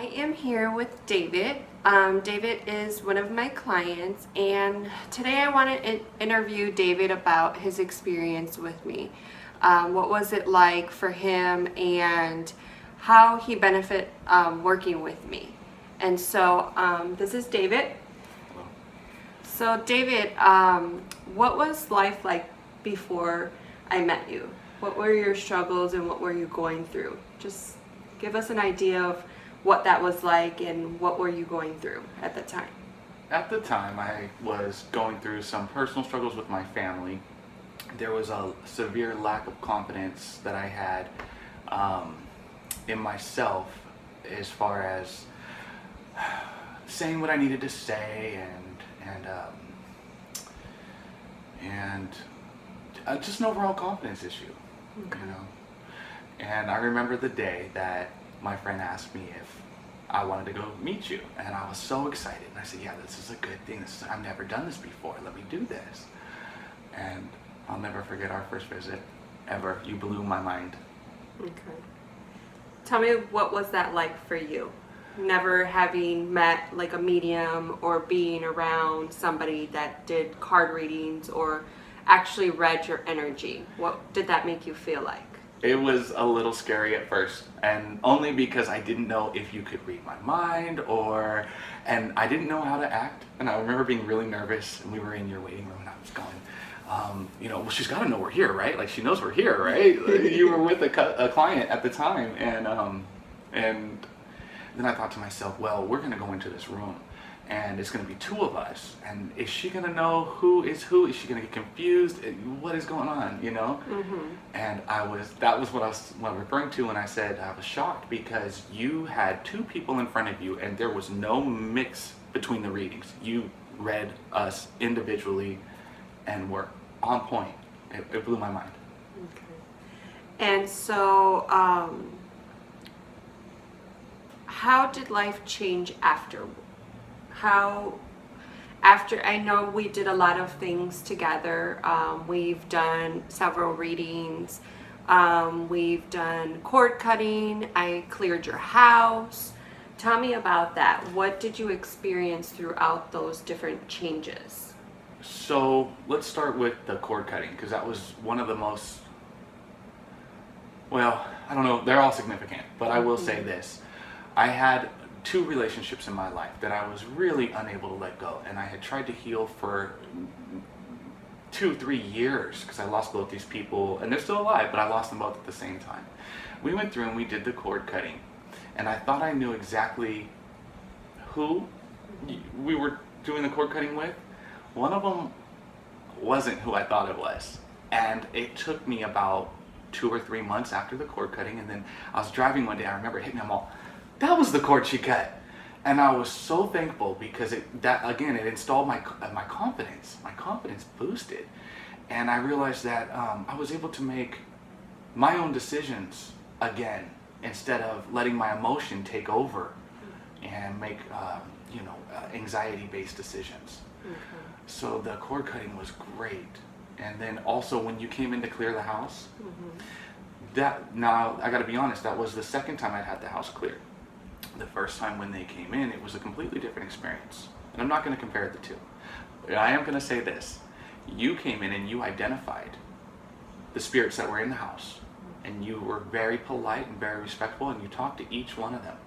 I am here with David. David is one of my clients, and today I want to interview David about his experience with me. What was it like for him, and how he benefit working with me. And so this is David. So David, what was life like before I met you? What were your struggles and what were you going through? Just give us an idea of what that was like and what were you going through at the time. At the time, I was going through some personal struggles with my family. There was a severe lack of confidence that I had in myself as far as saying what I needed to say and just an overall confidence issue, Okay. you know. And I remember the day that my friend asked me if I wanted to go meet you, and I was so excited. And I said, "Yeah, this is a good thing. I've never done this before. Let me do this." And I'll never forget our first visit ever. You blew my mind. Okay. Tell me, what was that like for you? Never having met like a medium or being around somebody that did card readings or actually read your energy. What did that make you feel like? It was a little scary at first, and only because I didn't know if you could read my mind and I didn't know how to act. And I remember being really nervous, and we were in your waiting room, and I was going, well, she's got to know we're here, right? Like, she knows we're here, right? You were with a client at the time, and then I thought to myself, well, we're going to go into this room, and it's going to be two of us, and is she going to know who is who? Is she going to get confused? What is going on, you know? Mm-hmm. And that was what I was referring to when I said I was shocked, because you had two people in front of you, and there was no mix between the readings. You read us individually and were on point. It blew my mind. Okay. And so, how did life change after? I know we did a lot of things together. We've done several readings. We've done cord cutting. I cleared your house. Tell me about that. What did you experience throughout those different changes? So let's start with the cord cutting, because that was one of the most, well, I don't know, they're all significant, but I will say this. I had two relationships in my life that I was really unable to let go, and I had tried to heal for 2-3 years, because I lost both these people, and they're still alive, but I lost them both at the same time. We went through and we did the cord cutting, and I thought I knew exactly who we were doing the cord cutting with. One of them wasn't who I thought it was, and it took me about 2 or 3 months after the cord cutting, and then I was driving one day. I remember hitting them all. That was the cord she cut, and I was so thankful, because it installed my confidence. My confidence boosted, and I realized that I was able to make my own decisions again, instead of letting my emotion take over and make anxiety-based decisions. Okay. So the cord cutting was great, and then also when you came in to clear the house, now I got to be honest, that was the second time I'd had the house cleared. The first time when they came in, it was a completely different experience, and I'm not going to compare the two. But I am going to say this: you came in and you identified the spirits that were in the house, and you were very polite and very respectful, and you talked to each one of them,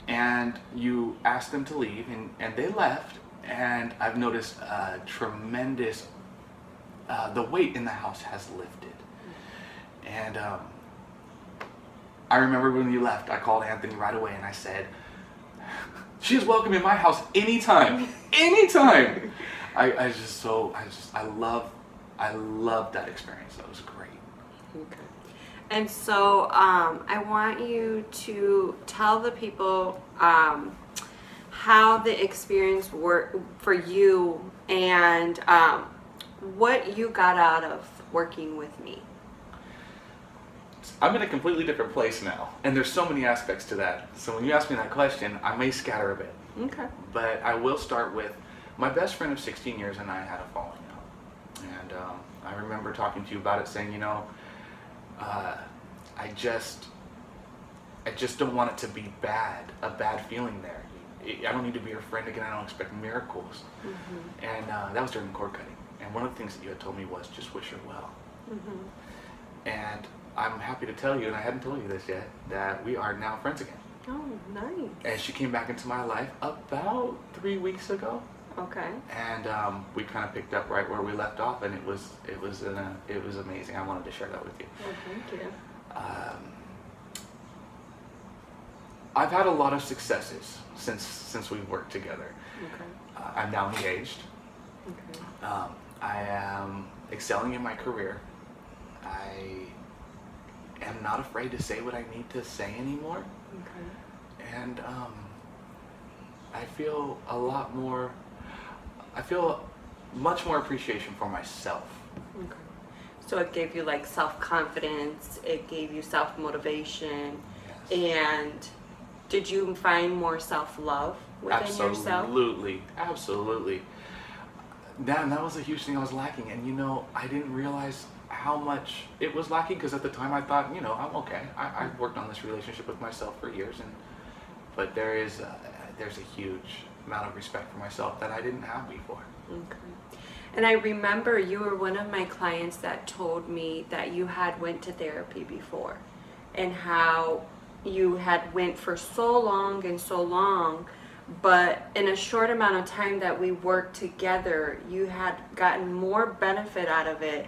and you asked them to leave, and they left. And I've noticed a tremendous, the weight in the house has lifted. And I remember when you left, I called Anthony right away and I said, "She is welcome in my house anytime, anytime." I love that experience. That was great. Okay. And so I want you to tell the people how the experience worked for you, and what you got out of working with me. I'm in a completely different place now, and there's so many aspects to that. So when you ask me that question, I may scatter a bit. Okay. But I will start with my best friend of 16 years and I had a falling out. And I remember talking to you about it, saying, I just don't want it to be a bad feeling there. I don't need to be your friend again. I don't expect miracles. And that was during the cord cutting. And one of the things that you had told me was just wish her well. And I'm happy to tell you, and I hadn't told you this yet, that we are now friends again. Oh, nice. And she came back into my life about 3 weeks ago. Okay. And we kind of picked up right where we left off, and it was amazing. I wanted to share that with you. Oh, thank you. I've had a lot of successes since we've worked together. Okay. I'm now engaged. Okay. I am excelling in my career. I am not afraid to say what I need to say anymore. Okay. And I feel much more appreciation for myself. Okay. So it gave you like self-confidence, it gave you self-motivation, Yes. and did you find more self-love within yourself? Absolutely. That was a huge thing I was lacking, and I didn't realize how much it was lacking, because at the time I thought, I'm okay. I've worked on this relationship with myself for years, but there's a huge amount of respect for myself that I didn't have before. Okay. And I remember you were one of my clients that told me that you had went to therapy before, and how you had went for so long, but in a short amount of time that we worked together, you had gotten more benefit out of it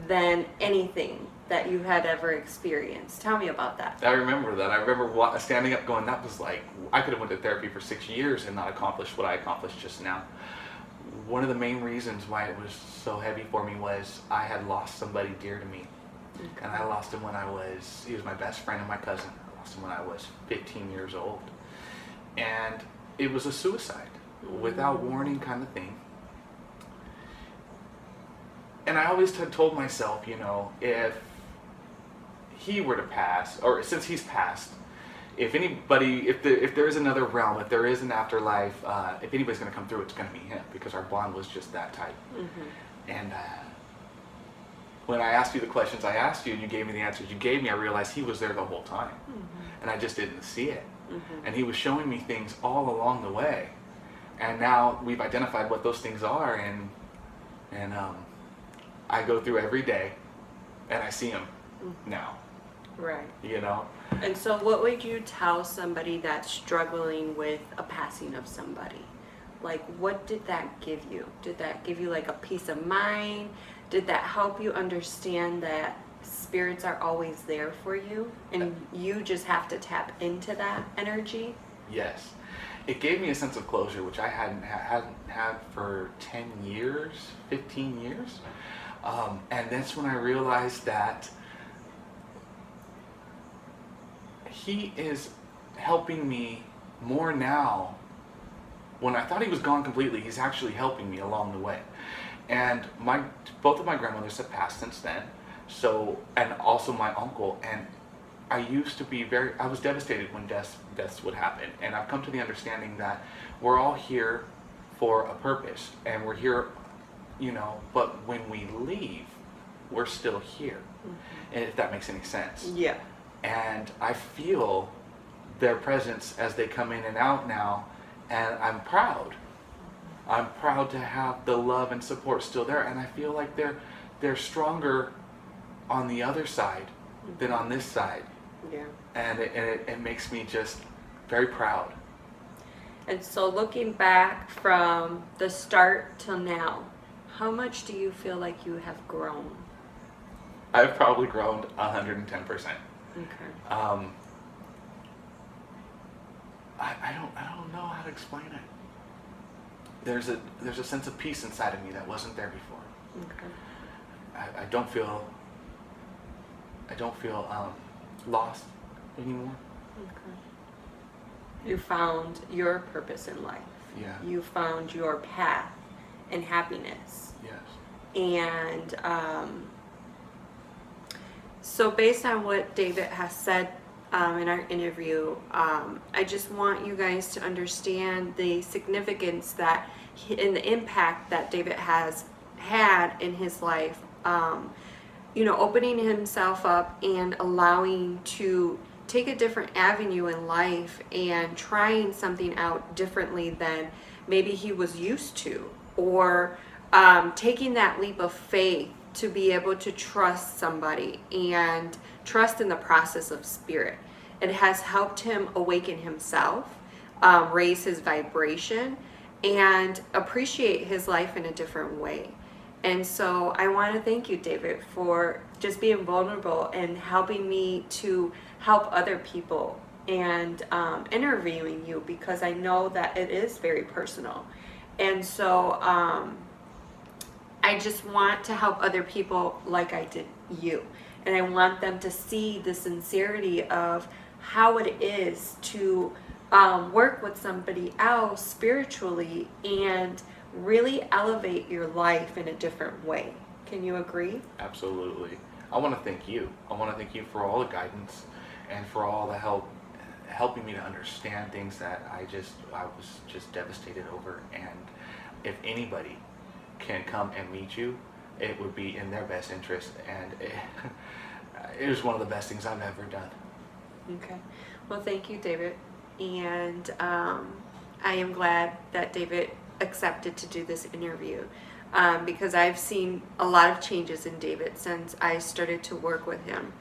than anything that you had ever experienced. Tell me about that. I remember that. I remember standing up going, that was like, I could have went to therapy for 6 years and not accomplished what I accomplished just now. One of the main reasons why it was so heavy for me was I had lost somebody dear to me. Okay. And I lost him he was my best friend and my cousin. I lost him when I was 15 years old. And it was a suicide, without warning kind of thing. And I always had told myself, if he were to pass, or since he's passed, if there is another realm, if there is an afterlife, if anybody's going to come through, it's going to be him, because our bond was just that tight. And when I asked you the questions I asked you, and you gave me the answers you gave me, I realized he was there the whole time. And I just didn't see it. And he was showing me things all along the way. And now we've identified what those things are, and I go through every day, and I see him now. Right. You know? And so what would you tell somebody that's struggling with a passing of somebody? Like, what did that give you? Did that give you like a peace of mind? Did that help you understand that spirits are always there for you and you just have to tap into that energy? Yes. It gave me a sense of closure, which I hadn't had for 10 years, 15 years. And that's when I realized that he is helping me more now. When I thought he was gone completely, he's actually helping me along the way. And both of my grandmothers have passed since then. So, and also my uncle. And I used to be I was devastated when deaths would happen. And I've come to the understanding that we're all here for a purpose. And we're here, but when we leave, we're still here. And if that makes any sense. Yeah. And I feel their presence as they come in and out now. And I'm proud. I'm proud to have the love and support still there. And I feel like they're stronger on the other side than on this side. Yeah. And it makes me just very proud. And so looking back from the start till now, how much do you feel like you have grown? I've probably grown 110%. Okay. I don't know how to explain it. There's a sense of peace inside of me that wasn't there before. Okay. I don't feel lost anymore. Okay. You found your purpose in life. Yeah. You found your path and happiness. Yes. And so based on what David has said in our interview, I just want you guys to understand the significance and the impact that David has had in his life. Opening himself up and allowing to take a different avenue in life and trying something out differently than maybe he was used to, or taking that leap of faith to be able to trust somebody and trust in the process of spirit. It has helped him awaken himself, raise his vibration, and appreciate his life in a different way. And so I want to thank you, David, for just being vulnerable and helping me to help other people, and interviewing you, because I know that it is very personal. And so I just want to help other people like I did you. And I want them to see the sincerity of how it is to work with somebody else spiritually and really elevate your life in a different way. Can you agree? Absolutely. I want to thank you. I want to thank you for all the guidance and for all the help, helping me to understand things that I was just devastated over. And if anybody can come and meet you, it would be in their best interest. And it was one of the best things I've ever done. Okay. Well, thank you, David. And I am glad that David accepted to do this interview, because I've seen a lot of changes in David since I started to work with him.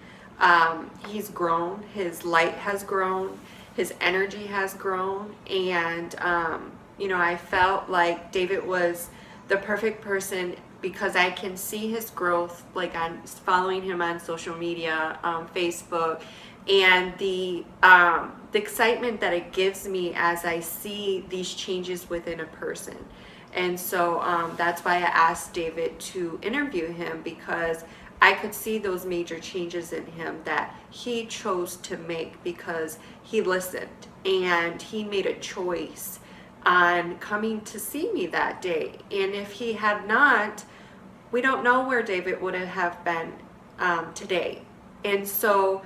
He's grown, his light has grown, his energy has grown, and I felt like David was the perfect person, because I can see his growth, like I'm following him on social media, Facebook, and the excitement that it gives me as I see these changes within a person. And so that's why I asked David to interview him, because I could see those major changes in him that he chose to make, because he listened and he made a choice on coming to see me that day. And if he had not, we don't know where David would have been today. And so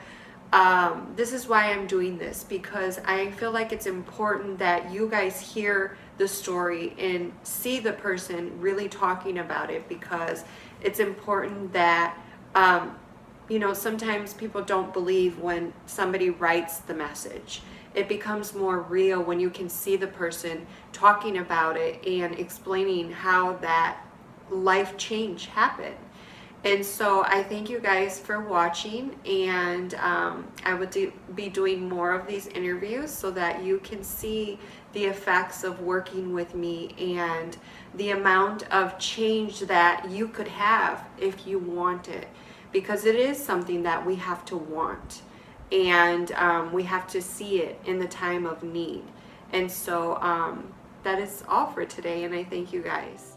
this is why I'm doing this, because I feel like it's important that you guys hear the story and see the person really talking about it, because it's important that sometimes people don't believe when somebody writes the message. It becomes more real when you can see the person talking about it and explaining how that life change happened. And so I thank you guys for watching, and I would be doing more of these interviews so that you can see the effects of working with me and the amount of change that you could have if you want it, because it is something that we have to want, and we have to see it in the time of need. And so that is all for today, and I thank you guys.